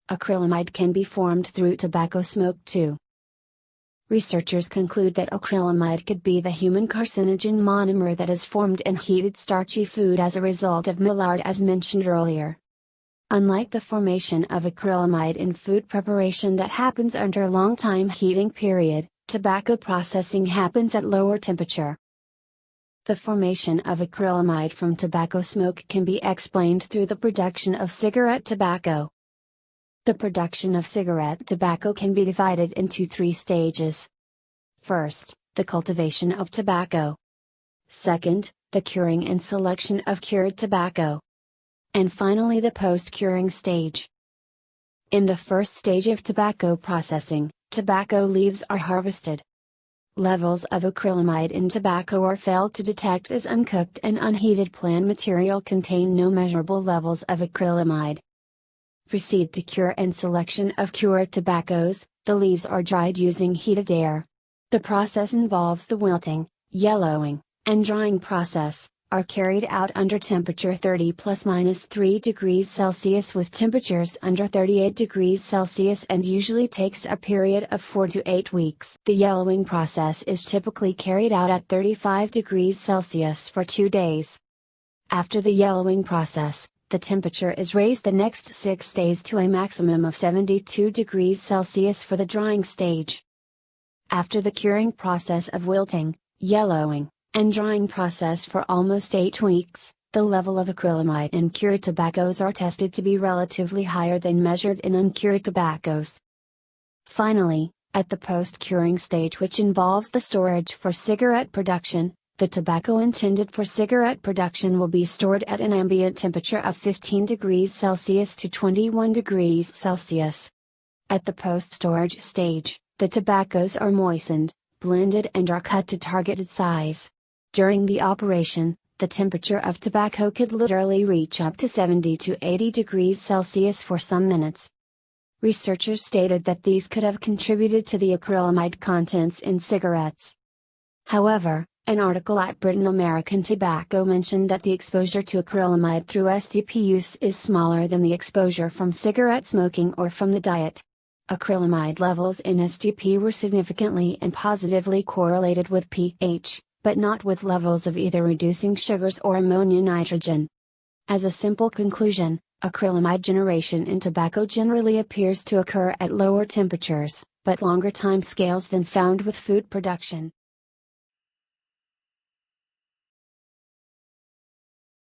Acrylamide can be formed through tobacco smoke too. Researchers conclude that acrylamide could be the human carcinogen monomer that is formed in heated starchy food as a result of lard as mentioned earlier. Unlike the formation of acrylamide in food preparation that happens under a long time heating period, tobacco processing happens at lower temperature. The formation of acrylamide from tobacco smoke can be explained through the production of cigarette tobacco. The production of cigarette tobacco can be divided into 3 stages. First, the cultivation of tobacco. Second, the curing and selection of cured tobacco. And finally the post-curing stage. In the first stage of tobacco processing, tobacco leaves are harvested. Levels of acrylamide in tobacco are failed to detect as uncooked and unheated plant material contain no measurable levels of acrylamide. Proceed to cure and selection of cured tobaccos. The leaves are dried using heated air. The process involves the wilting, yellowing, and drying process, are carried out under temperature 30 ± 3 degrees Celsius with temperatures under 38 degrees Celsius and usually takes a period of 4 to 8 weeks. The yellowing process is typically carried out at 35 degrees Celsius for 2 days. After the yellowing process, the temperature is raised the next 6 days to a maximum of 72 degrees Celsius for the drying stage. After the curing process of wilting, yellowing, and drying process for almost 8 weeks, the level of acrylamide in cured tobaccos are tested to be relatively higher than measured in uncured tobaccos. Finally, at the post-curing stage, which involves the storage for cigarette production, the tobacco intended for cigarette production will be stored at an ambient temperature of 15 degrees Celsius to 21 degrees Celsius. At the post-storage stage, the tobaccos are moistened, blended and are cut to targeted size. During the operation, the temperature of tobacco could literally reach up to 70 to 80 degrees Celsius for some minutes. Researchers stated that these could have contributed to the acrylamide contents in cigarettes. However, an article at Britain American Tobacco mentioned that the exposure to acrylamide through SDP use is smaller than the exposure from cigarette smoking or from the diet. Acrylamide levels in SDP were significantly and positively correlated with pH, but not with levels of either reducing sugars or ammonia nitrogen. As a simple conclusion, acrylamide generation in tobacco generally appears to occur at lower temperatures, but longer time scales than found with food production.